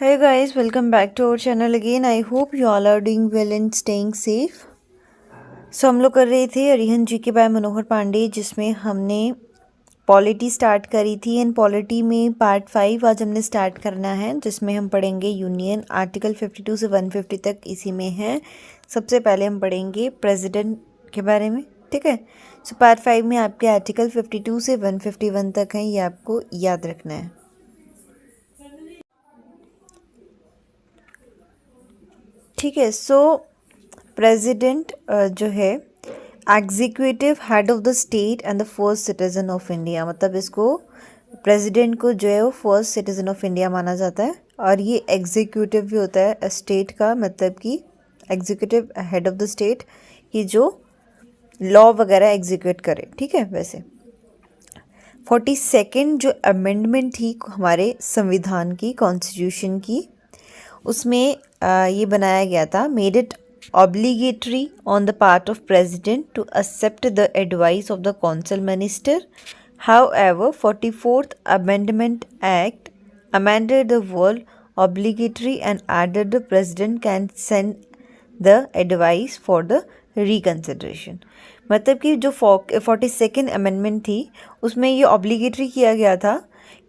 Hey guys, welcome back to our channel again. I hope you all are doing well and staying safe. So हम लोग कर रहे थे अरिहंत जी के bye मनोहर पांडे, जिसमें हमने पॉलिटी स्टार्ट करी थी। एंड पॉलिटी में पार्ट 5 आज हमने स्टार्ट करना है, जिसमें हम पढ़ेंगे यूनियन आर्टिकल 52 से 150 तक इसी में है। सबसे पहले हम पढ़ेंगे प्रेसिडेंट के बारे में, ठीक है। सो पार्ट 5 में आपके आर्टिकल 52 से 151 तक हैं, ये आपको याद रखना है, ठीक है। सो प्रेसिडेंट जो है executive head of the state and the first citizen of India, मतलब इसको प्रेसिडेंट को जो है वो फर्स्ट सिटीजन ऑफ इंडिया माना जाता है। और ये एग्जीक्यूटिव भी होता है स्टेट का, मतलब कि executive head of the state कि जो लॉ वगैरह एग्जीक्यूट करे, ठीक है। वैसे 42nd जो अमेंडमेंट थी हमारे संविधान की, कॉन्स्टिट्यूशन की, उसमें ये बनाया गया था, made it obligatory on the part of president to accept the advice of the council minister. However, 44th Amendment Act amended the word obligatory and added the president can send the advice for the reconsideration. मतलब कि जो 42nd amendment थी उसमें ये obligatory किया गया था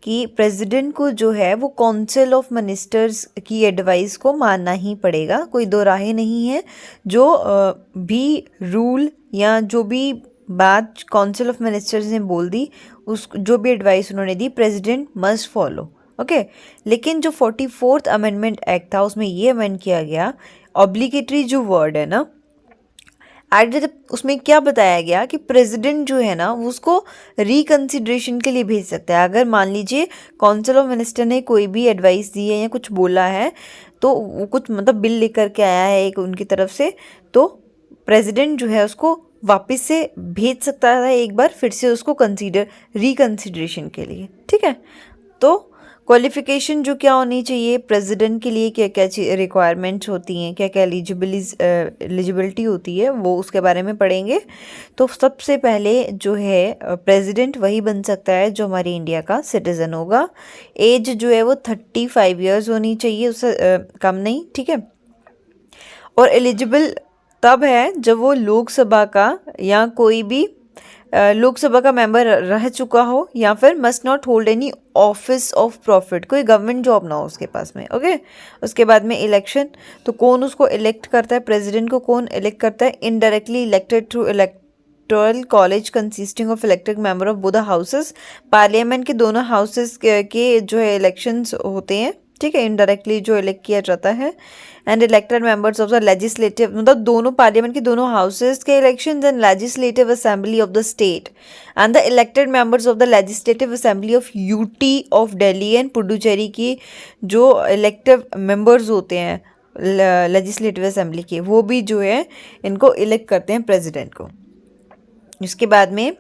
कि प्रेसिडेंट को जो है वो काउंसिल ऑफ मिनिस्टर्स की एडवाइस को मानना ही पड़ेगा, कोई दो राहें नहीं है। जो भी रूल या जो भी बात काउंसिल ऑफ मिनिस्टर्स ने बोल दी, उस जो भी एडवाइस उन्होंने दी, प्रेसिडेंट मस्ट फॉलो, ओके। लेकिन जो 44th अमेंडमेंट एक्ट था उसमें ये अमेंड किया गया, ऑब्लिगेटरी जो वर्ड है ना, एडेड, उसमें क्या बताया गया कि प्रेसिडेंट जो है ना उसको रिकंसिडरेशन के लिए भेज सकता है। अगर मान लीजिए काउंसिल ऑफ मिनिस्टर ने कोई भी एडवाइस दी है या कुछ बोला है, तो वो कुछ मतलब बिल लेकर के आया है एक उनकी तरफ से, तो प्रेसिडेंट जो है उसको वापस से भेज सकता है एक बार फिर से उसको रिकंसिडरेशन के लिए, ठीक है। तो क्वालिफिकेशन जो क्या होनी चाहिए प्रेसिडेंट के लिए, क्या क्या रिक्वायरमेंट्स होती हैं, क्या क्या एलिजिबिलिटी होती है, वो उसके बारे में पढ़ेंगे। तो सबसे पहले जो है प्रेसिडेंट वही बन सकता है जो हमारी इंडिया का सिटीज़न होगा। एज जो है वो 35 ईयर्स होनी चाहिए, उससे कम नहीं, ठीक है। और एलिजिबल तब है जब वो लोकसभा का या कोई भी लोकसभा का मेंबर रह चुका हो, या फिर must not hold any office of profit, कोई गवर्नमेंट जॉब ना हो उसके पास में, ओके। उसके बाद में इलेक्शन, तो कौन उसको इलेक्ट करता है, प्रेसिडेंट को कौन इलेक्ट करता है, indirectly elected through electoral college consisting of elected member of both houses, parliament के दोनों हाउसेस के जो है इलेक्शंस होते हैं, ठीक है, इनडायरेक्टली जो इलेक्ट किया जाता है। And elected members of the legislative, मतलब दोनों पार्लियामेंट के दोनों हाउसेस के elections and legislative assembly of the state and the elected members of the legislative assembly of UT of Delhi and Puducherry की जो इलेक्टिव मेंबर्स होते हैं लेजिस्लेटिव असेंबली के, वो भी जो है इनको इलेक्ट करते हैं प्रेसिडेंट को। इसके बाद में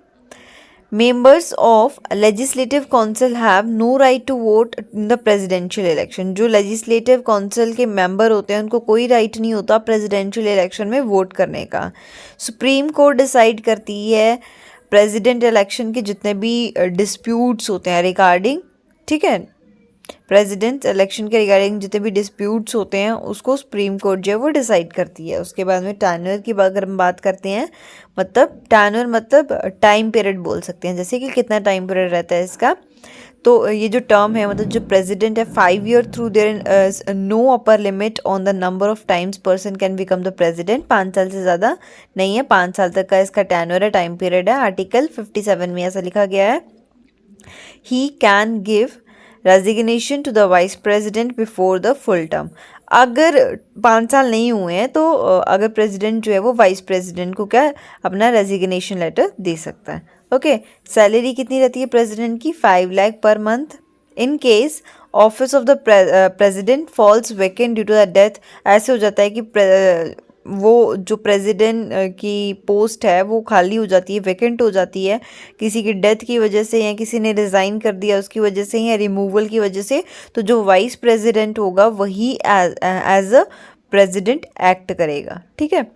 members of legislative council have no right to vote in the presidential election, जो लेजिस्लेटिव काउंसिल के मेंबर होते हैं उनको कोई राइट नहीं होता प्रेसिडेंशियल इलेक्शन में वोट करने का। सुप्रीम कोर्ट डिसाइड करती है प्रेसिडेंट इलेक्शन के जितने भी डिस्प्यूट्स होते हैं रिगार्डिंग, ठीक है, प्रेसिडेंट इलेक्शन के रिगार्डिंग जितने भी डिस्प्यूट्स होते हैं उसको सुप्रीम कोर्ट जो है वो डिसाइड करती है। उसके बाद में टैनर की अगर हम बात करते हैं, मतलब टैनर मतलब टाइम पीरियड बोल सकते हैं, जैसे कि कितना टाइम पीरियड रहता है इसका। तो ये जो टर्म है, मतलब जो प्रेसिडेंट है 5 year through there no upper limit on the number of times person can become the president, 5 साल से ज़्यादा नहीं है, 5 साल तक का इसका टैनर है, टाइम पीरियड है। आर्टिकल 57 में ऐसा लिखा गया है, he can give resignation to the vice president before the full term. अगर 5 साल नहीं हुए हैं तो अगर प्रेसिडेंट जो है वो वाइस प्रेसिडेंट को क्या अपना रेजिग्नेशन लेटर दे सकता है, ओके। सैलरी कितनी रहती है प्रेसिडेंट की, 5 lakh per month. In case office of the president falls vacant due to the death, ऐसे हो जाता है कि वो जो प्रेसिडेंट की पोस्ट है वो खाली हो जाती है, वैकेंट हो जाती है किसी की डेथ की वजह से, या किसी ने रिज़ाइन कर दिया उसकी वजह से, या रिमूवल की वजह से, तो जो वाइस प्रेसिडेंट होगा वही एज अ प्रेसिडेंट एक्ट करेगा, ठीक है।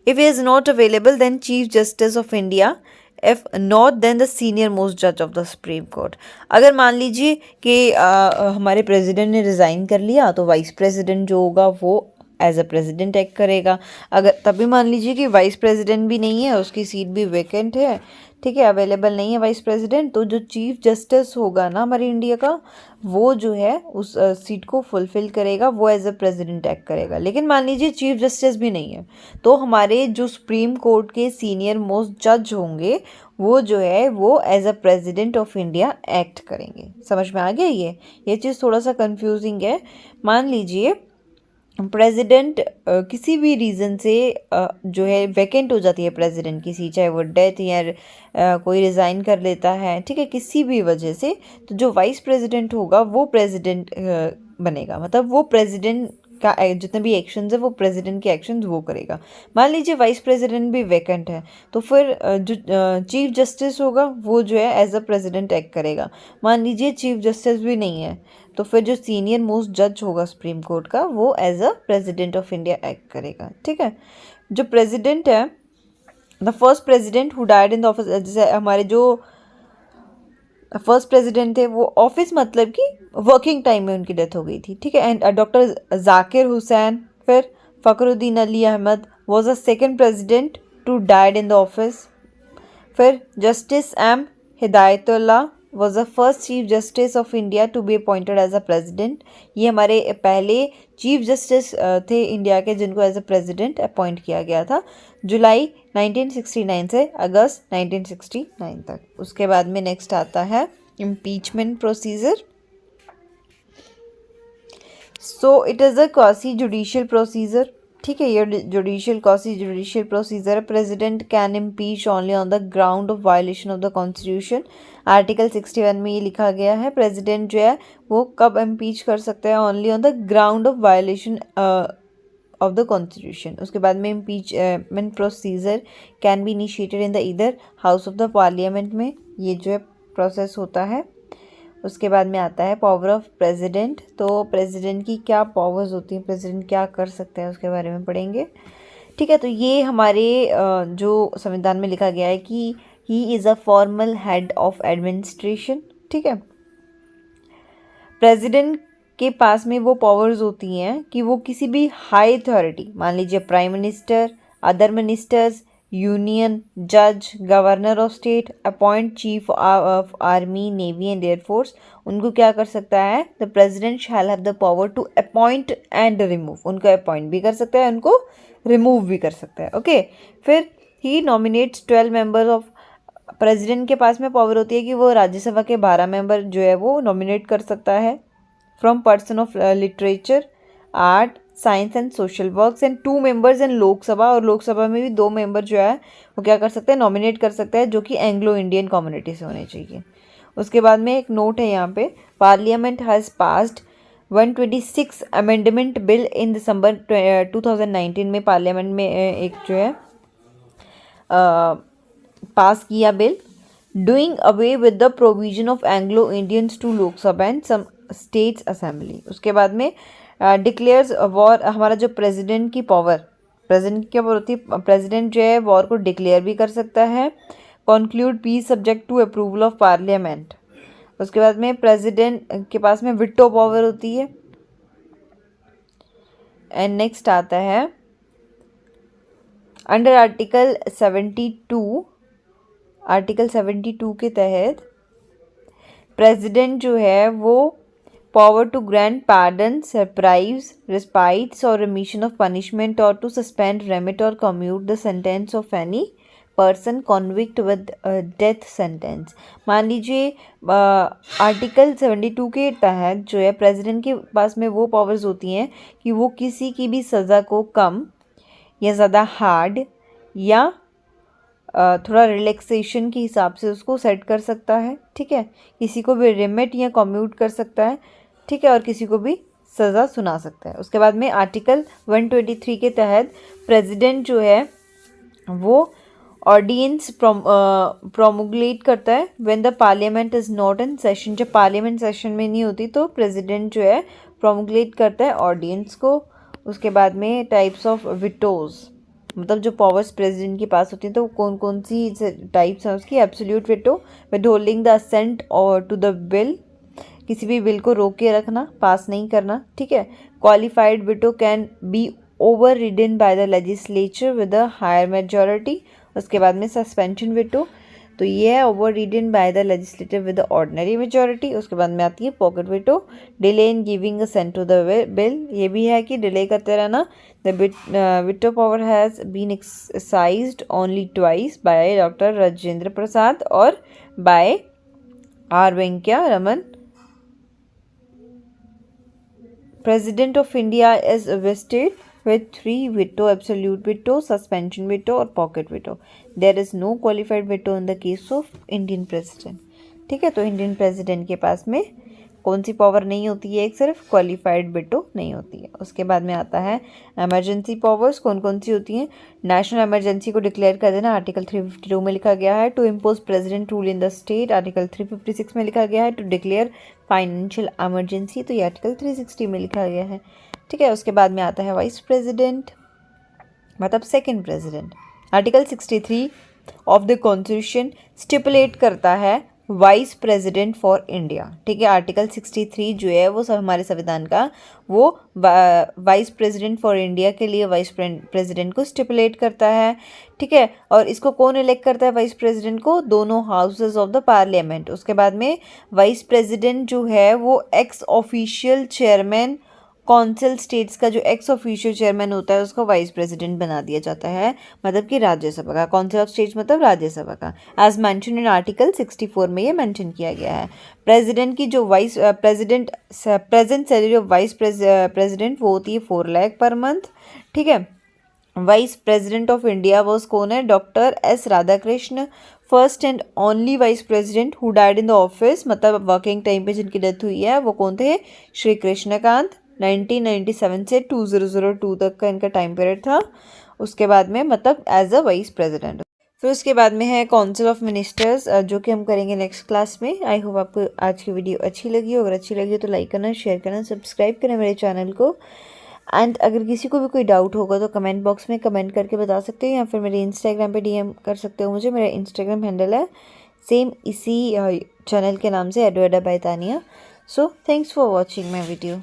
If he is not available then chief justice of India if not then the senior most जज ऑफ द सुप्रीम कोर्ट। अगर मान लीजिए कि हमारे प्रेसिडेंट ने रिज़ाइन कर लिया तो वाइस प्रेसिडेंट जो होगा वो एज अ प्रेसिडेंट एक्ट करेगा। अगर तभी मान लीजिए कि वाइस प्रेसिडेंट भी नहीं है, उसकी सीट भी वैकेंट है, ठीक है, अवेलेबल नहीं है वाइस प्रेसिडेंट, तो जो चीफ जस्टिस होगा ना हमारे इंडिया का, वो जो है उस सीट को फुलफिल करेगा, वो एज अ प्रेसिडेंट एक्ट करेगा। लेकिन मान लीजिए चीफ जस्टिस भी नहीं है, तो हमारे जो सुप्रीम कोर्ट के सीनियर मोस्ट जज होंगे वो जो है वो as a president of India act करेंगे। समझ में आ गया? ये चीज़ थोड़ा सा कंफ्यूजिंग है। मान लीजिए प्रेसिडेंट किसी भी रीज़न से जो है वैकेंट हो जाती है प्रेसिडेंट की सीट, चाहे वो डेथ या कोई रिज़ाइन कर लेता है, ठीक है, किसी भी वजह से, तो जो वाइस प्रेसिडेंट होगा वो प्रेसिडेंट बनेगा। मतलब वो प्रेसिडेंट का जितने भी एक्शंस है वो प्रेसिडेंट के एक्शंस वो करेगा। मान लीजिए वाइस प्रेसिडेंट भी वैकेंट है, तो फिर जो चीफ जस्टिस होगा वो जो है एज अ प्रेसिडेंट एक्ट करेगा। मान लीजिए चीफ जस्टिस भी नहीं है, तो फिर जो सीनियर मोस्ट जज होगा सुप्रीम कोर्ट का वो as a president of India act करेगा। ठीक है, जो प्रेसिडेंट है, the first president who died in the office, जैसे हमारे जो फर्स्ट प्रेसिडेंट थे वो ऑफिस मतलब कि वर्किंग टाइम में उनकी डेथ हो गई थी। ठीक है, एंड डॉक्टर जाकिर हुसैन, फिर Fakhruddin Ali Ahmed was a second president to died in the office. फिर justice M Hidayatullah was the first chief justice of India to be appointed as a president. ये हमारे पहले चीफ जस्टिस थे इंडिया के जिनको एज अ प्रेसिडेंट अपॉइंट किया गया था, जुलाई 1969 से अगस्त 1969 तक। उसके बाद में नेक्स्ट आता है impeachment procedure. So it is a quasi judicial procedure. ठीक है, ये जुडिशियल क्वासी जुडिशियल प्रोसीजर है। President can impeach only on the ground of violation of the constitution. Article 61 में ये लिखा गया है, प्रेसिडेंट जो है वो कब इम्पीच कर सकते हैं, only on the ground of violation of the constitution. उसके बाद में impeachment procedure can be initiated in the either house of the parliament में, ये जो है प्रोसेस होता है। उसके बाद में आता है पावर ऑफ प्रेसिडेंट। तो प्रेसिडेंट की क्या पावर्स होती हैं, प्रेसिडेंट क्या कर सकते हैं, उसके बारे में पढ़ेंगे। ठीक है, तो ये हमारे जो संविधान में लिखा गया है कि he is a formal head of administration. ठीक है, प्रेसिडेंट के पास में वो पावर्स होती हैं कि वो किसी भी हाई अथॉरिटी, मान लीजिए prime minister, other ministers, union जज, governor of state, appoint chief of army, navy and air force, उनको क्या कर सकता है, the president shall have the power to appoint and remove. उनको अपॉइंट भी कर सकता है, उनको रिमूव भी कर सकता है। ओके, फिर ही नॉमिनेट्स 12 मेंबर्स ऑफ, प्रेसिडेंट के पास में पावर होती है कि वो राज्यसभा के 12 मेंबर जो है वो नॉमिनेट कर सकता है from person of literature, art, science and social works, and 2 members in Lok Sabha, और लोकसभा में भी 2 मेंबर जो है वो क्या कर सकते हैं, नॉमिनेट कर सकते हैं, जो कि एंग्लो इंडियन कम्युनिटी से होने चाहिए। उसके बाद में एक नोट है यहाँ पे, parliament has passed 126 amendment bill in December 2019 में पार्लियामेंट में एक जो है पास किया bill, doing away with the provision of Anglo Indians to Lok Sabha and some states assembly. उसके बाद में डिक्लेयर्स वॉर, हमारा जो प्रेसिडेंट की पावर, प्रेसिडेंट की क्या पावर होती है, प्रेसिडेंट जो है वॉर को डिक्लेयर भी कर सकता है, conclude peace subject to approval of parliament. उसके बाद में प्रेसिडेंट के पास में विटो पावर होती है। एंड नेक्स्ट आता है अंडर आर्टिकल 72 के तहत प्रेसिडेंट जो है वो power to grant pardon, surprise, respites और रिमिशन ऑफ पनिशमेंट, और टू सस्पेंड, रेमिट और commute the sentence of any person convict with death sentence. मान लीजिए आर्टिकल 72 के तहत जो है प्रेसिडेंट के पास में वो पावर्स होती हैं कि वो किसी की भी सज़ा को कम या ज़्यादा हार्ड या थोड़ा रिलैक्सेशन के हिसाब से उसको सेट कर सकता है। ठीक है, किसी को भी रिमिट या कम्यूट कर सकता है। ठीक है, और किसी को भी सज़ा सुना सकता है। उसके बाद में आर्टिकल 123 के तहत प्रेसिडेंट जो है वो ऑर्डिनेंस प्रोमुलेट करता है when the parliament is not in session. जब पार्लियामेंट सेशन में नहीं होती तो प्रेसिडेंट जो है प्रोमुलेट करता है ऑर्डिनेंस को। उसके बाद में टाइप्स ऑफ विटोज़, मतलब जो पावर्स प्रेसिडेंट के पास होती हैं तो कौन कौन सी टाइप्स हैं उसकी। Absolute veto, withholding the assent और टू द बिल, किसी भी बिल को रोक के रखना, पास नहीं करना, ठीक है। Qualified veto can be over ridden by the legislature with a higher majority. उसके बाद में सस्पेंशन वेटो, तो ये है over ridden by the legislative with the ordinary majority. उसके बाद में आती है pocket veto, delay in giving assent to the bill, ये भी है कि डिले करते रहना। The veto power has been exercised only twice by doctor Rajendra Prasad और by are Venkaiah Raman. President of India is vested with 3 veto: absolute veto, suspension veto और pocket veto. There is no qualified veto in the case of Indian president. ठीक है, तो Indian president के पास में कौन सी power नहीं होती है, एक सिर्फ क्वालिफाइड वेटो नहीं होती है। उसके बाद में आता है इमरजेंसी पावर्स, कौन कौन सी होती हैं। नेशनल इमरजेंसी को डिक्लेयर कर देना, आर्टिकल 352 में लिखा गया है। To impose president rule in the state, article 356 में लिखा गया है। टू डिक्लेयर फाइनेंशियल इमरजेंसी, तो ये आर्टिकल 360 में लिखा गया है, ठीक है। उसके बाद में आता है वाइस प्रेसिडेंट, मतलब second president. Article 63 of the constitution stipulate करता है वाइस प्रेसिडेंट फॉर इंडिया, ठीक है। आर्टिकल 63 जो है वो सब हमारे संविधान का, वो वाइस प्रेसिडेंट फॉर इंडिया के लिए वाइस प्रेसिडेंट को स्टिपुलेट करता है, ठीक है। और इसको कौन इलेक्ट करता है वाइस प्रेसिडेंट को, दोनों हाउसेज ऑफ द पार्लियामेंट। उसके बाद में वाइस प्रेसिडेंट जो है वो x official chairman, council states का जो एक्स ऑफिशियल चेयरमैन होता है उसको वाइस प्रेसिडेंट बना दिया जाता है, मतलब कि राज्यसभा का। कौंसिल ऑफ स्टेट्स मतलब राज्यसभा का, एज मेंशन इन आर्टिकल 64 में ये मेंशन किया गया है। प्रेसिडेंट की जो vice president present salary of vice president वो होती है 4 लाख पर मंथ, ठीक है। वाइस प्रेसिडेंट ऑफ इंडिया वो कौन है, doctor S Radhakrishna, first and only vice president who died in the office, मतलब वर्किंग टाइम पे जिनकी डेथ हुई है वो कौन थे, श्री कृष्णकांत। 1997 से 2002 तक का इनका टाइम पीरियड था। उसके बाद में मतलब एज अ वाइस प्रेसिडेंट। फिर उसके बाद में है काउंसिल ऑफ मिनिस्टर्स, जो कि हम करेंगे नेक्स्ट क्लास में। आई होप आपको आज की वीडियो अच्छी लगी हो, अगर अच्छी लगी हो तो लाइक करना, शेयर करना, सब्सक्राइब करना मेरे चैनल को। एंड अगर किसी को भी कोई डाउट होगा तो कमेंट बॉक्स में कमेंट करके बता सकते हो, या फिर मेरे इंस्टाग्राम पे डीएम कर सकते हो मुझे। मेरा इंस्टाग्राम हैंडल है सेम इसी चैनल के नाम से, Edwarda by Tania. So thanks for watching my video.